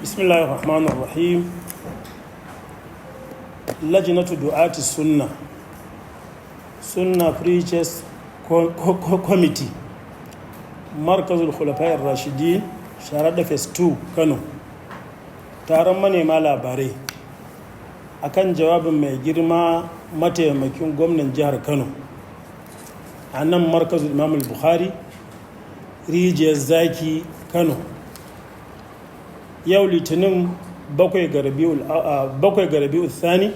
Bismillahir Rahmanir Rahim. Lajnatu du'ati sunna preachers committee markazul khulafa'ir rashidin sharaɗa phase 2 Kano, taron manema labarai akan jawabin mai girma mataimakin gwamnan jihar Kano a nan markazul Imam Bukhari rijiyar zaki Kano, yau litinin 7 ga rabi'ul thani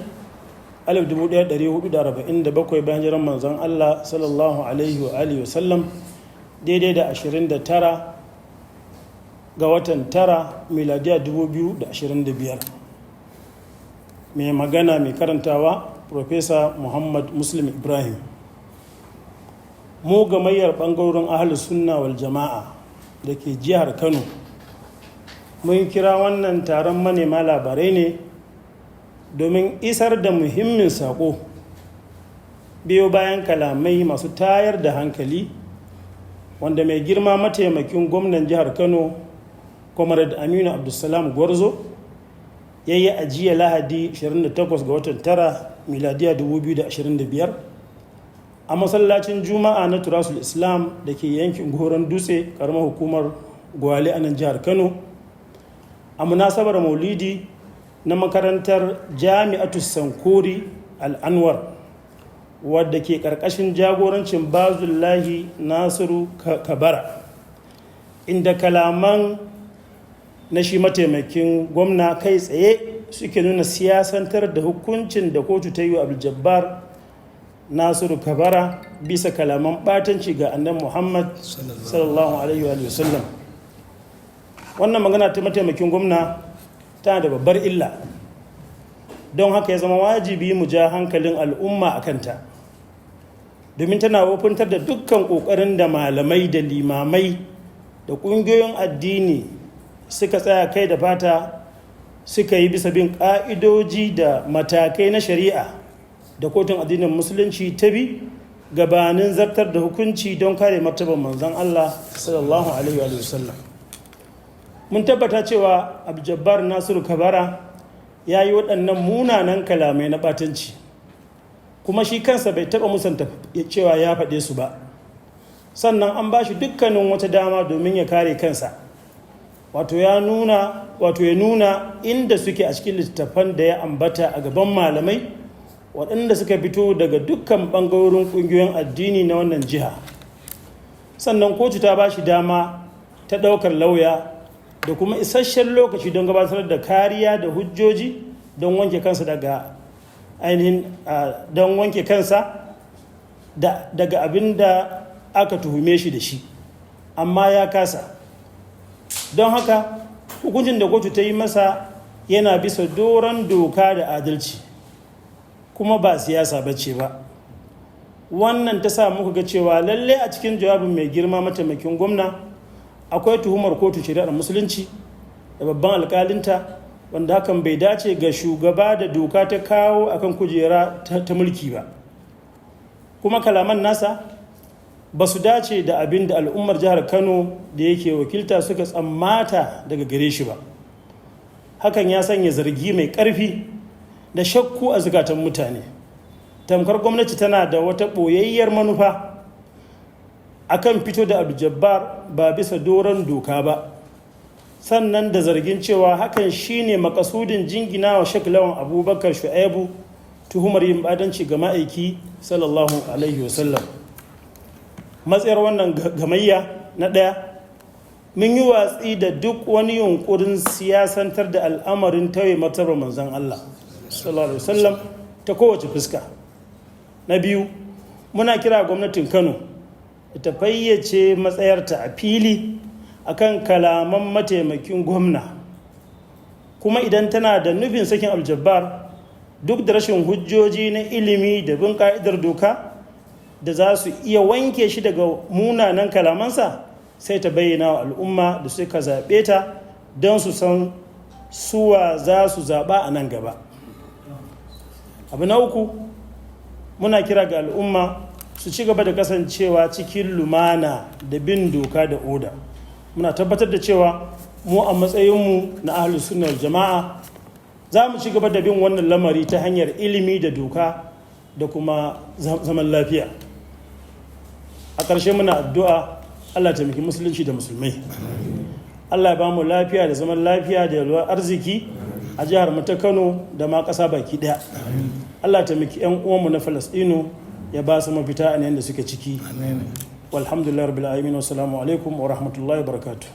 1447 bayan jiran manzon Allah sallallahu alaihi wa alihi wa sallam, daidai da 29 ga watan 9 miladiya 2025. mai magana mai karantawa Profesa Muhammad Muslim Ibrahim. Mu gamayyar ɓangarorin ahlus sunna wal jama'a da ke jihar Kano mun kira wannan taron manema labarai ne domin isar da muhimmin saƙo biyo bayan kalamai masu tayar da hankali wanda mai girma mataimakin gwamnan jihar Kano Comrade Aminu Abdulsalam Gwarzo ya yi ajiya Lahadi 28 ga watan 9 miladiya 2025 a masallacin Juma'a na Turasul Islam da ke yankin Goron Dutse, karamar hukumar Gwale a nan jihar Kano, a munasabar maulidi na makarantar Jami'atu Sankori Al'anwar wadda ke ƙarƙashin jagorancin Bazullahi Nasiru Kabara, inda kalaman na shi mataimakin gwamna kai tsaye suke nuna siyasantar da hukuncin da kotu ta yi wa Abduljabar Nasiru Kabara bisa kalaman ɓatanci ga annabi Muhammad sallallahu alaihi wa sallam. Wannan magana ta mataimakin gwamna tana da babbar illa, don haka ya zama wajibi mu ja hankalin al'umma a kanta, domin tana wofintar da dukkan ƙoƙarin da malamai da limamai da ƙungiyoyin addini suka tsaya kai da fata suka yi bisa bin ƙa'idoji da matakai na shari'a da kotun addinin musulunci ta bi gabanin zartar da hukunci don kare martaban manzon Allah sallallahu alaihi wa sallam. Mun tabbata cewa Abduljabar Nasiru Kabara ya yi waɗannan munanan kalamai na ɓatanci, kuma shi kansa bai taɓa musanta cewa ya faɗe su ba, sannan an ba shi dukkanin wata dama domin ya kare kansa, wato ya nuna inda suke a cikin littattafan da ya ambata a gaban malamai waɗanda suka fito daga dukkan ɓangarorin ƙungiyoyin addini na wannan jiha. Sannan kotu ta ba shi dama ta ɗaukar lauya da kuma isasshen lokaci don gabatar da kariya da hujjoji don wanke kansa daga daga abin da aka tuhume shi da shi, amma ya kasa. Don haka hukuncin da kotu ta yi masa yana bisa doron doka da adalci, kuma ba siyasa bace ba. Wannan ta sa muka ga cewa lalle a cikin jawabin mai girma mataimakin gwamna akwai tuhumar kotu shari'ar musulunci da babban alkalinta, wanda hakan bai dace ga shugaba da doka ta kawo akan kujera ta mulki ba, kuma kalaman nasa ba su dace da abin da al'ummar jihar Kano da yake wakilta suka tsammata daga gare shi ba. Hakan ya sanya zargi mai ƙarfi da shakku a zukatan mutane, tamkar gwamnati tana da wata ɓoyayyar manufa akan fito da Abduljabar ba bisa doron doka ba, sannan da zargin cewa hakan shine makasudin jingina wa Sheikh Lawan Abubakar Shu'aibu tuhumar yin badanci ga ma'aiki sallallahu alaihi wasallam. Matsayar wannan gamayya na ɗaya, mun yi watsi da duk wani yunkurin siyasantar da al'amarin tauye martabar manzon Allah sallallahu alaihi wasallam ta kowace fuska. Na biyu, muna kira gwamnatin Kano ta fayyace matsayarta a fili akan kalaman mataimakin gwamna, kuma idan tana da nufin sakin Abduljabar duk da rashin hujjoji na ilimi da bin ka'idar doka da za su iya wanke shi daga munanan kalamansa, sai ta bayyana wa al'umma da suka zaɓe ta don su san suwa za su zaɓa a nan gaba. Abu na uku, muna kira ga al'umma su ci gaba da kasancewa cikin lumana da bin doka da oda. Muna tabbatar da cewa mu a matsayinmu na ahlus sunna wal jama'a za mu ci gaba da bin wannan lamari ta hanyar ilimi da doka da kuma zaman lafiya. A ƙarshe muna addu'a Allah ta miki musulunci da musulmai, Allah ya ba mu lafiya da zaman lafiya da yalwar arziki a jihar mu ta Kano da ma ƙasa baki ɗaya. Allah ta miki 'yan uwanmu na Falasɗinu ya ba su mafita a yayin da suke ciki. Walhamdulillah rabbil alamin, wassalamu alaikum wa rahmatullahi wa barakatuh.